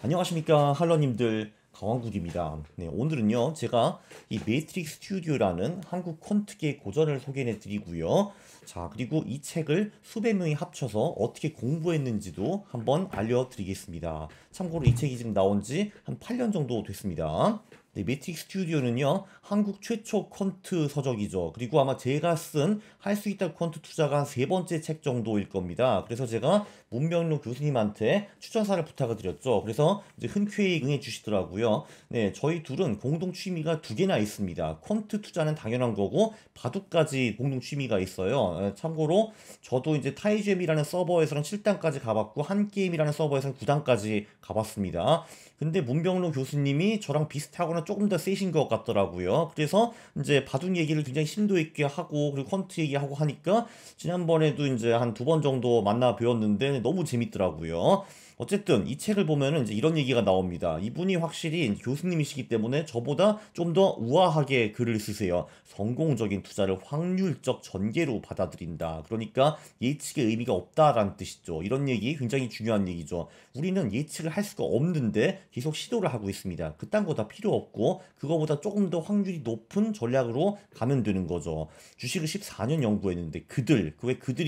안녕하십니까 할러님들, 강왕국입니다. 네, 오늘은요 제가 이 매트릭스 스튜디오라는 한국 퀀트계 고전을 소개해 드리고요. 자, 그리고 이 책을 수백 명이 합쳐서 어떻게 공부했는지도 한번 알려드리겠습니다. 참고로 이 책이 지금 나온 지 한 8년 정도 됐습니다. 네, 매트릭스 스튜디오는요 한국 최초 퀀트 서적이죠. 그리고 아마 제가 쓴 할 수 있다 퀀트 투자가 한 세 번째 책 정도일 겁니다. 그래서 제가 문명록 교수님한테 추천사를 부탁을 드렸죠. 그래서 이제 흔쾌히 응해 주시더라고요. 네, 저희 둘은 공동 취미가 두 개나 있습니다. 퀀트 투자는 당연한 거고 바둑까지 공동 취미가 있어요. 참고로 저도 이제 타이잼이라는 서버에서는 7단까지 가봤고 한게임이라는 서버에서는 9단까지 가봤습니다. 근데 문병로 교수님이 저랑 비슷하거나 조금 더 세신 것 같더라고요. 그래서 이제 바둑 얘기를 굉장히 심도 있게 하고 그리고 퀀트 얘기하고 하니까 지난번에도 이제 한 두 번 정도 만나 뵈었는데 너무 재밌더라고요. 어쨌든 이 책을 보면은 이제 이런 얘기가 나옵니다. 이분이 확실히 교수님이시기 때문에 저보다 좀 더 우아하게 글을 쓰세요. 성공적인 투자를 확률적 전개로 받아들인다. 그러니까 예측의 의미가 없다라는 뜻이죠. 이런 얘기 굉장히 중요한 얘기죠. 우리는 예측을 할 수가 없는데 계속 시도를 하고 있습니다. 그딴 거 다 필요 없고 그거보다 조금 더 확률이 높은 전략으로 가면 되는 거죠. 주식을 14년 연구했는데 그들이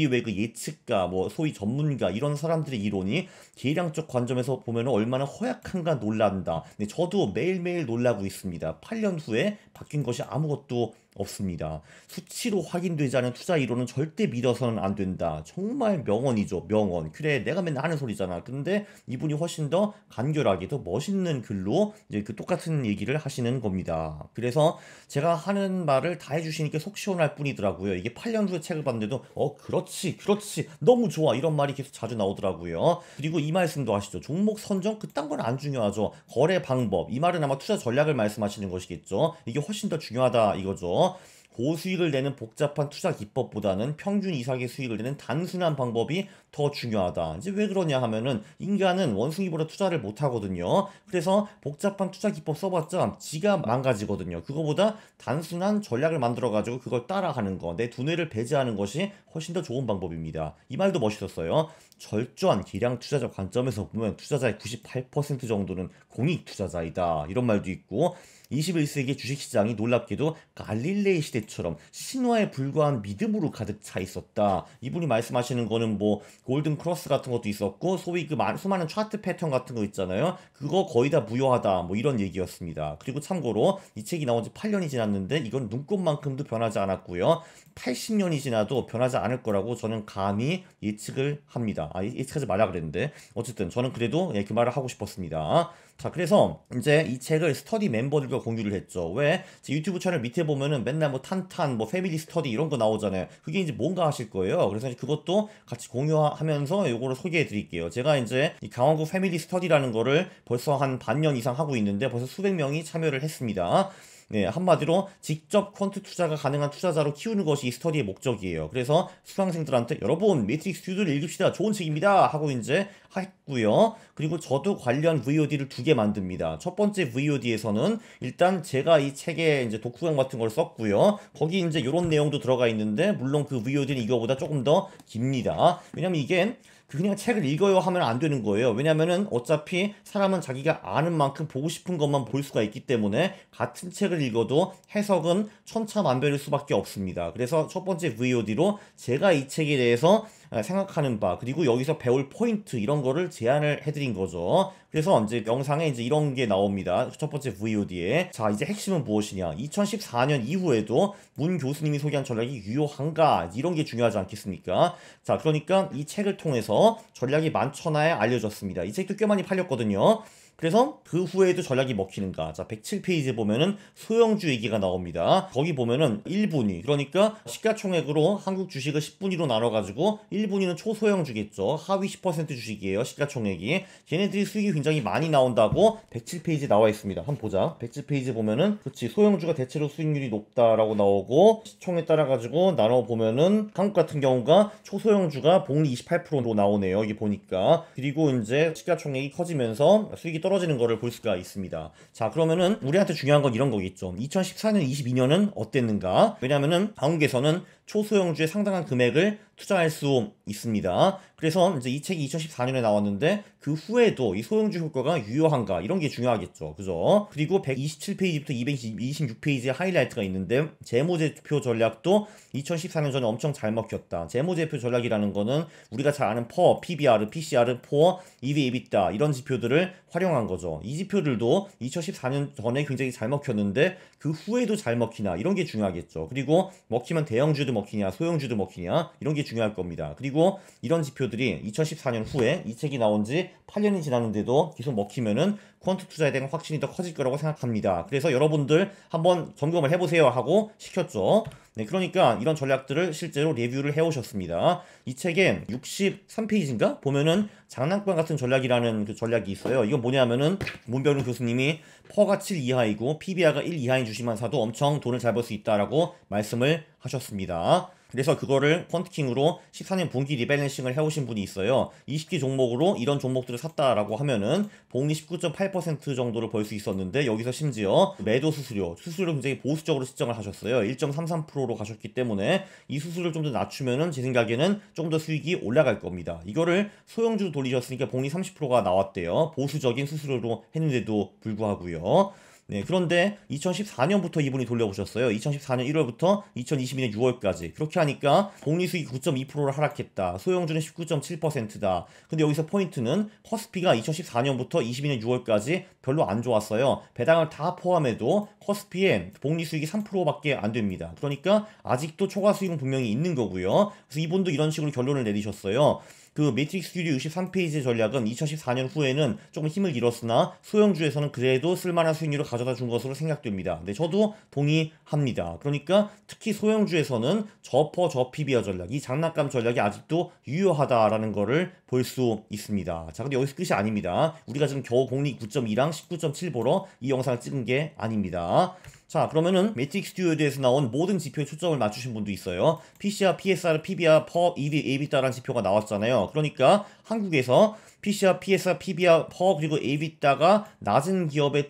왜 그 예측가 뭐 소위 전문가 이런 사람들의 이론이 계량적 관점에서 보면 얼마나 허약한가 놀란다. 네, 저도 매일매일 놀라고 있습니다. 8년 후에 바뀐 것이 아무것도 없습니다. 수치로 확인되지 않은 투자 이론은 절대 믿어서는 안 된다. 정말 명언이죠, 명언. 그래, 내가 맨날 하는 소리잖아. 근데 이분이 훨씬 더 간결하게, 더 멋있는 글로 이제 그 똑같은 얘기를 하시는 겁니다. 그래서 제가 하는 말을 다 해주시니까 속 시원할 뿐이더라고요. 이게 8년 후에 책을 봤는데도 그렇지, 그렇지, 너무 좋아 이런 말이 계속 자주 나오더라고요. 그리고 이 말씀도 하시죠. 종목 선정 그딴 건 안 중요하죠. 거래 방법, 이 말은 아마 투자 전략을 말씀하시는 것이겠죠. 이게 훨씬 더 중요하다 이거죠. 고수익을 내는 복잡한 투자 기법보다는 평균 이상의 수익을 내는 단순한 방법이 더 중요하다. 이제 왜 그러냐 하면은 인간은 원숭이보다 투자를 못 하거든요. 그래서 복잡한 투자 기법 써봤자 지가 망가지거든요. 그거보다 단순한 전략을 만들어 가지고 그걸 따라가는 거, 내 두뇌를 배제하는 것이 훨씬 더 좋은 방법입니다. 이 말도 멋있었어요. 철저한 기량 투자자 관점에서 보면 투자자의 98% 정도는 공익 투자자이다. 이런 말도 있고 21세기 주식시장이 놀랍게도 갈릴레이 시대처럼 신화에 불과한 믿음으로 가득 차 있었다. 이분이 말씀하시는 거는 뭐 골든 크로스 같은 것도 있었고 소위 그 수많은 차트 패턴 같은 거 있잖아요. 그거 거의 다 무효하다. 뭐 이런 얘기였습니다. 그리고 참고로 이 책이 나온 지 8년이 지났는데 이건 눈꽃만큼도 변하지 않았고요. 80년이 지나도 변하지 않을 거라고 저는 감히 예측을 합니다. 예측하지 말라 그랬는데 어쨌든 저는 그래도 그 말을 하고 싶었습니다. 자, 그래서 이제 이 책을 스터디 멤버들과 공유를 했죠. 왜? 제 유튜브 채널 밑에 보면은 맨날 뭐 탄탄, 뭐 패밀리 스터디 이런 거 나오잖아요. 그게 이제 뭔가 하실 거예요. 그래서 이제 그것도 같이 공유하면서 요거를 소개해 드릴게요. 제가 이제 이 강원구 패밀리 스터디라는 거를 벌써 한 반년 이상 하고 있는데 벌써 수백 명이 참여를 했습니다. 네, 한마디로 직접 퀀트 투자가 가능한 투자자로 키우는 것이 이 스터디의 목적이에요. 그래서 수강생들한테 여러분 매트릭스 튜토리얼 읽읍시다. 좋은 책입니다. 하고 이제 했고요. 그리고 저도 관련 VOD를 두 개 만듭니다. 첫 번째 VOD에서는 일단 제가 이 책에 이제 독후감 같은 걸 썼고요. 거기 이제 이런 내용도 들어가 있는데 물론 그 VOD는 이거보다 조금 더 깁니다. 왜냐면 이게 그냥 책을 읽어요 하면 안 되는 거예요. 왜냐면은 어차피 사람은 자기가 아는 만큼 보고 싶은 것만 볼 수가 있기 때문에 같은 책을 읽어도 해석은 천차만별일 수밖에 없습니다. 그래서 첫 번째 VOD로 제가 이 책에 대해서 생각하는 바 그리고 여기서 배울 포인트 이런 거를 제안을 해드린 거죠. 그래서 이제 영상에 이제 이런 게 나옵니다. 첫 번째 VOD에. 자, 이제 핵심은 무엇이냐? 2014년 이후에도 문 교수님이 소개한 전략이 유효한가? 이런 게 중요하지 않겠습니까? 자, 그러니까 이 책을 통해서 전략이 만천하에 알려졌습니다. 이 책도 꽤 많이 팔렸거든요. 그래서 그 후에도 전략이 먹히는가? 자, 107페이지에 보면은 소형주 얘기가 나옵니다. 거기 보면은 1분위, 그러니까 시가총액으로 한국 주식을 10분위로 나눠가지고 1분위는 초소형주겠죠. 하위 10% 주식이에요. 시가총액이. 걔네들이 수익이 굉장히 많이 나온다고 107페이지에 나와 있습니다. 한번 보자. 107페이지 보면은 그렇지, 소형주가 대체로 수익률이 높다라고 나오고 시총에 따라가지고 나눠보면은 한국 같은 경우가 초소형주가 복리 28%로 나오네요. 여기 보니까. 그리고 이제 시가총액이 커지면서 수익이 떨어지는 거를 볼 수가 있습니다. 자, 그러면은 우리한테 중요한 건 이런 거겠죠. 2014년, 22년은 어땠는가? 왜냐면은 한국에서는 초소형주에 상당한 금액을 투자할 수 있습니다. 그래서 이제 이 책이 2014년에 나왔는데 그 후에도 이 소형주 효과가 유효한가 이런 게 중요하겠죠. 그죠? 그리고 127페이지부터 226페이지에 하이라이트가 있는데 재무제표 전략도 2014년 전에 엄청 잘 먹혔다. 재무제표 전략이라는 거는 우리가 잘 아는 퍼, PBR, PCR, 포, EV, EBITDA 이런 지표들을 활용한 거죠. 이 지표들도 2014년 전에 굉장히 잘 먹혔는데 그 후에도 잘 먹히나 이런 게 중요하겠죠. 그리고 먹히면 대형주도 먹히냐 소형주도 먹히냐 이런 게 중요할 겁니다. 그리고 이런 지표들이 2014년 후에 이 책이 나온 지 8년이 지났는데도 계속 먹히면은 퀀트 투자에 대한 확신이 더 커질 거라고 생각합니다. 그래서 여러분들 한번 점검을 해보세요 하고 시켰죠. 네, 그러니까 이런 전략들을 실제로 리뷰를 해오셨습니다. 이 책에 63페이지인가? 보면은 장난감 같은 전략이라는 그 전략이 있어요. 이건 뭐냐면은 문병준 교수님이 퍼가 7 이하이고 PBR가 1 이하인 주식만 사도 엄청 돈을 잘 벌 수 있다라고 말씀을 하셨습니다. 그래서 그거를 퀀트킹으로 14년 분기 리밸런싱을 해오신 분이 있어요. 20기 종목으로 이런 종목들을 샀다라고 하면은 복리 19.8% 정도를 벌 수 있었는데 여기서 심지어 매도 수수료를 굉장히 보수적으로 측정을 하셨어요. 1.33%로 가셨기 때문에 이 수수료를 좀 더 낮추면은 제 생각에는 좀 더 수익이 올라갈 겁니다. 이거를 소형주로 돌리셨으니까 복리 30%가 나왔대요. 보수적인 수수료로 했는데도 불구하고요. 네, 그런데 2014년부터 이분이 돌려보셨어요. 2014년 1월부터 2022년 6월까지. 그렇게 하니까 복리수익이 9.2%를 하락했다. 소형주는 19.7%다. 근데 여기서 포인트는 커스피가 2014년부터 22년 6월까지 별로 안 좋았어요. 배당을 다 포함해도 커스피의 복리수익이 3%밖에 안 됩니다. 그러니까 아직도 초과 수익은 분명히 있는 거고요. 그래서 이분도 이런 식으로 결론을 내리셨어요. 그 매트릭스 스튜디오 63페이지 전략은 2014년 후에는 조금 힘을 잃었으나 소형주에서는 그래도 쓸만한 수익률을 가져다 준 것으로 생각됩니다. 네, 저도 동의합니다. 그러니까 특히 소형주에서는 저퍼 저PBR 전략, 이 장난감 전략이 아직도 유효하다라는 거를 볼 수 있습니다. 자, 근데 여기서 끝이 아닙니다. 우리가 지금 겨우 복리 9.2랑 19.7 보러 이 영상을 찍은 게 아닙니다. 자, 그러면은 매트릭스 스튜디오에서 나온 모든 지표에 초점을 맞추신 분도 있어요. PCR, PSR, PBR, 퍼, EV, EBITDA라는 지표가 나왔잖아요. 그러니까 한국에서 PCR, PSR, PBR, 퍼 그리고 EBITDA가 낮은 기업에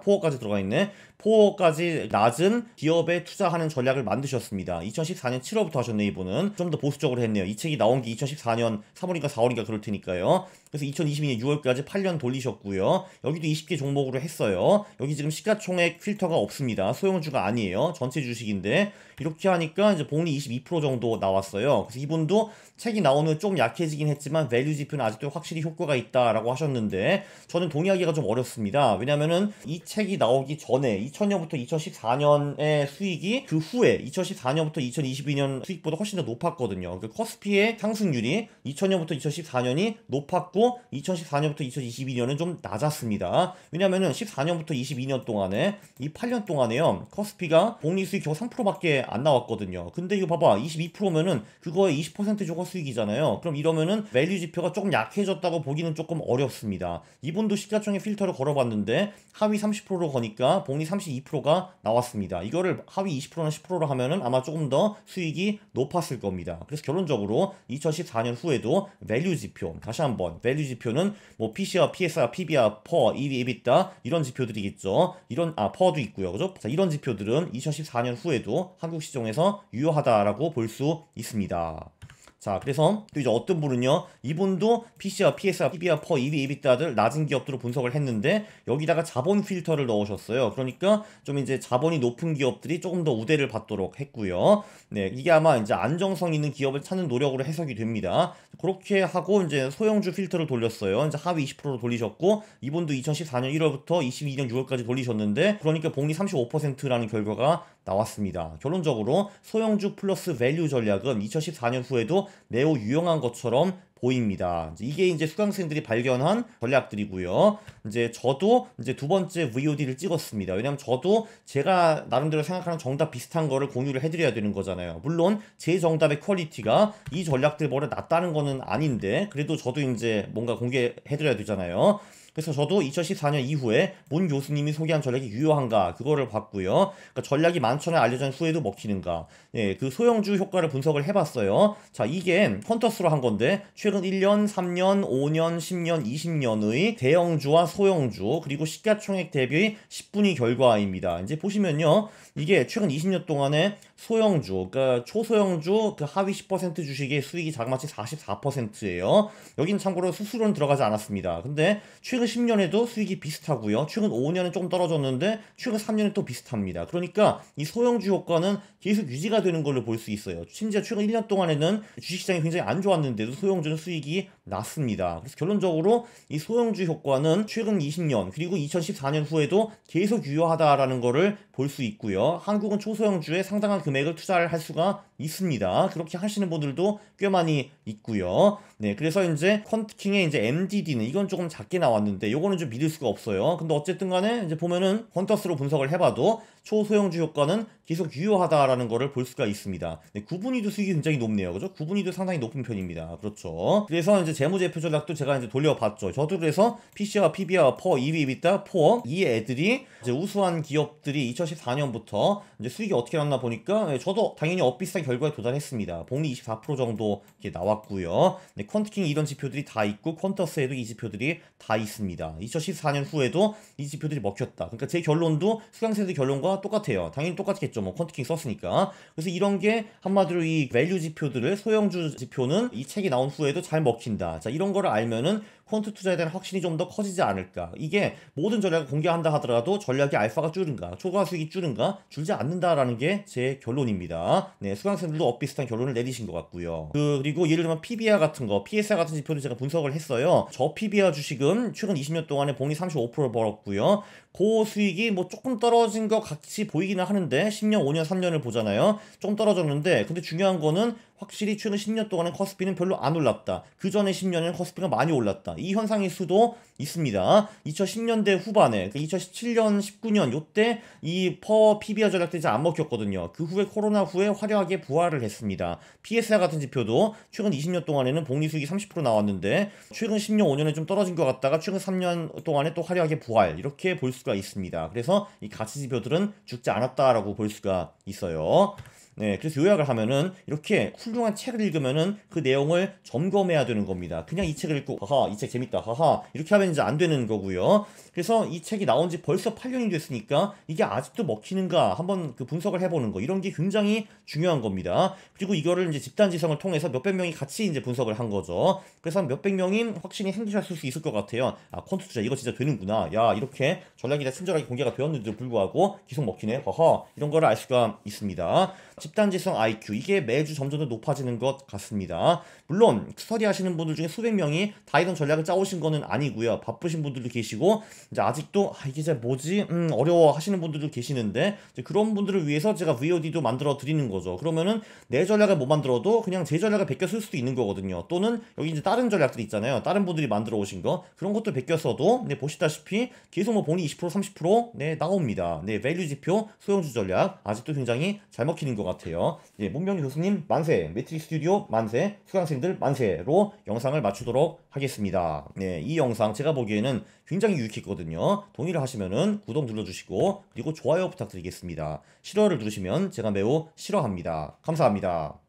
포어까지 들어가 있네. 포어까지 낮은 기업에 투자하는 전략을 만드셨습니다. 2014년 7월부터 하셨네, 이분은. 좀 더 보수적으로 했네요. 이 책이 나온 게 2014년 3월인가 4월인가 그럴 테니까요. 그래서 2022년 6월까지 8년 돌리셨고요. 여기도 20개 종목으로 했어요. 여기 지금 시가총액 필터가 없습니다. 소형주가 아니에요. 전체 주식인데 이렇게 하니까 이제 복리 22% 정도 나왔어요. 그래서 이분도 책이 나오면 좀 약해지긴 했지만 밸류 지표는 아직도 확실히 효과가 있다라고 하셨는데 저는 동의하기가 좀 어렵습니다. 왜냐면은 이 책이 나오기 전에 2000년부터 2014년의 수익이 그 후에 2014년부터 2022년 수익보다 훨씬 더 높았거든요. 그 커스피의 상승률이 2000년부터 2014년이 높았고 2014년부터 2022년은 좀 낮았습니다. 왜냐면은 14년부터 22년 동안에 이 8년 동안에요. 커스피가 복리 수익 겨우 3%밖에 안 나왔거든요. 근데 이거 봐봐. 22%면은 그거의 20% 조금 수익이잖아요. 그럼 이러면은 밸류 지표가 조금 약해졌다고 보기는 조금 어렵습니다. 이분도 시가총액 필터를 걸어봤는데 하위 30%로 거니까 복리 32%가 나왔습니다. 이거를 하위 20%나 10%로 하면은 아마 조금 더 수익이 높았을 겁니다. 그래서 결론적으로 2014년 후에도 밸류 지표, 다시 한번 밸류 지표는 뭐 PCR, PSR, PBR, 퍼, EV, EBITDA 이런 지표들이겠죠. 퍼도 있고요. 그죠? 자, 이런 지표들은 2014년 후에도 한국 시장에서 유효하다라고 볼 수 있습니다. 자, 그래서 또 이제 어떤 분은요, 이분도 PCR, PSR, PBR, 퍼, EV, EBITDA들 낮은 기업들을 분석을 했는데 여기다가 자본 필터를 넣으셨어요. 그러니까 좀 이제 자본이 높은 기업들이 조금 더 우대를 받도록 했고요. 네, 이게 아마 이제 안정성 있는 기업을 찾는 노력으로 해석이 됩니다. 그렇게 하고 이제 소형주 필터를 돌렸어요. 이제 하위 20%로 돌리셨고 이분도 2014년 1월부터 22년 6월까지 돌리셨는데 그러니까 복리 35%라는 결과가 나왔습니다. 결론적으로 소형주 플러스 밸류 전략은 2014년 후에도 매우 유용한 것처럼 보입니다. 이게 이제 수강생들이 발견한 전략들이고요. 이제 저도 이제 두 번째 VOD를 찍었습니다. 왜냐면 저도 제가 나름대로 생각하는 정답 비슷한 거를 공유를 해드려야 되는 거잖아요. 물론 제 정답의 퀄리티가 이 전략들보다 낮다는 거는 아닌데 그래도 저도 이제 뭔가 공개해드려야 되잖아요. 그래서 저도 2014년 이후에 문 교수님이 소개한 전략이 유효한가 그거를 봤고요. 그러니까 전략이 만천에 알려진 후에도 먹히는가. 네, 그 소형주 효과를 분석을 해봤어요. 자, 이게 컨터스로 한 건데 최근 1년, 3년, 5년, 10년, 20년의 대형주와 소형주 그리고 시가총액 대비 10분위 결과입니다. 이제 보시면요. 이게 최근 20년 동안에 소형주, 그러니까 초소형주 그 하위 10% 주식의 수익이 자그마치 44%예요. 여긴 참고로 수수료는 들어가지 않았습니다. 근데 최근 10년에도 수익이 비슷하고요. 최근 5년은 조금 떨어졌는데 최근 3년은 또 비슷합니다. 그러니까 이 소형주 효과는 계속 유지가 되는 걸로 볼 수 있어요. 심지어 최근 1년 동안에는 주식시장이 굉장히 안 좋았는데도 소형주는 수익이 났습니다. 그래서 결론적으로 이 소형주 효과는 최근 20년 그리고 2014년 후에도 계속 유효하다라는 것을 볼 수 있고요. 한국은 초소형주에 상당한 금액을 투자를 할 수가 있습니다. 그렇게 하시는 분들도 꽤 많이 있고요. 네, 그래서 이제 퀀트킹의 이제 MDD는 이건 조금 작게 나왔는데 요거는 좀 믿을 수가 없어요. 근데 어쨌든 간에 이제 보면은 퀀터스로 분석을 해봐도 초소형주 효과는 계속 유효하다라는 거를 볼 수가 있습니다. 네, 구분위도 수익이 굉장히 높네요. 그죠? 구분위도 상당히 높은 편입니다. 그렇죠. 그래서 이제 재무제표 전략도 제가 이제 돌려봤죠. 저도 그래서 PC와 PB와 퍼, EV/EBITDA, 포어 이 애들이 이제 우수한 기업들이 2014년부터 이제 수익이 어떻게 났나 보니까 저도 당연히 엇비슷한 결과에 도달했습니다. 복리 24% 정도 이렇게 나왔고요. 네, 퀀트킹 이런 지표들이 다 있고 퀀터스에도 이 지표들이 다 있습니다. 2014년 후에도 이 지표들이 먹혔다. 그러니까 제 결론도 수강생들 결론과 똑같아요. 당연히 똑같겠죠. 뭐 퀀트킹 썼으니까. 그래서 이런 게 한마디로 이 밸류 지표들을 소형주 지표는 이 책이 나온 후에도 잘 먹힌다. 자, 이런 거를 알면은 퀀트 투자에 대한 확신이 좀 더 커지지 않을까. 이게 모든 전략을 공개한다 하더라도 전략의 알파가 줄은가, 초과 수익이 줄은가, 줄지 않는다라는 게 제 결론입니다. 네, 수강생들도 엇비슷한 결론을 내리신 것 같고요. 그리고 예를 들면 PBR 같은 거, PSR 같은 지표도 제가 분석을 했어요. 저 PBR 주식은 최근 20년 동안에 복리 35% 벌었고요. 그 수익이 뭐 조금 떨어진 것 같이 보이기는 하는데 10년, 5년, 3년을 보잖아요. 조금 떨어졌는데 근데 중요한 거는 확실히 최근 10년 동안은 커스피는 별로 안 올랐다. 그 전에 10년에는 커스피가 많이 올랐다. 이 현상일 수도 있습니다. 2010년대 후반에 2017년, 19년 요때 이 퍼 PBR 전략들이 잘 안 먹혔거든요. 그 후에 코로나 후에 화려하게 부활을 했습니다. PSR 같은 지표도 최근 20년 동안에는 복리 수익이 30% 나왔는데 최근 10년, 5년에 좀 떨어진 것 같다가 최근 3년 동안에 또 화려하게 부활 이렇게 볼 수가 있습니다. 그래서 이 가치 지표들은 죽지 않았다라고 볼 수가 있어요. 네, 그래서 요약을 하면은 이렇게 훌륭한 책을 읽으면은 그 내용을 점검해야 되는 겁니다. 그냥 이 책을 읽고 하하 이 책 재밌다 하하 이렇게 하면 이제 안 되는 거고요. 그래서 이 책이 나온 지 벌써 8년이 됐으니까 이게 아직도 먹히는가 한번 그 분석을 해보는 거 이런 게 굉장히 중요한 겁니다. 그리고 이거를 이제 집단지성을 통해서 몇백 명이 같이 이제 분석을 한 거죠. 그래서 몇백 명이 확신이 생기셨을 수 있을 것 같아요. 아, 퀀트 투자 이거 진짜 되는구나. 야, 이렇게 전략이 다 친절하게 공개가 되었는데도 불구하고 계속 먹히네. 하하 이런 거를 알 수가 있습니다. 집단지성 IQ 이게 매주 점점 더 높아지는 것 같습니다. 물론 스터디 하시는 분들 중에 수백 명이 다 이런 전략을 짜오신 거는 아니고요. 바쁘신 분들도 계시고 이제 아직도 이게 잘 뭐지 어려워 하시는 분들도 계시는데 이제 그런 분들을 위해서 제가 VOD도 만들어 드리는 거죠. 그러면은 내 전략을 못 만들어도 그냥 제 전략을 베껴 쓸 수도 있는 거거든요. 또는 여기 이제 다른 전략들이 있잖아요. 다른 분들이 만들어 오신 거 그런 것도 베껴 써도 네, 보시다시피 계속 뭐 본이 20% 30% 네, 나옵니다. 네, 밸류 지표 소형주 전략 아직도 굉장히 잘 먹히는 것 같아요. 예, 문명희 교수님 만세, 매트릭스 스튜디오 만세, 수강생들 만세로 영상을 마치도록 하겠습니다. 네, 이 영상 제가 보기에는 굉장히 유익했거든요. 동의를 하시면은 구독 눌러주시고 그리고 좋아요 부탁드리겠습니다. 싫어요를 누르시면 제가 매우 싫어합니다. 감사합니다.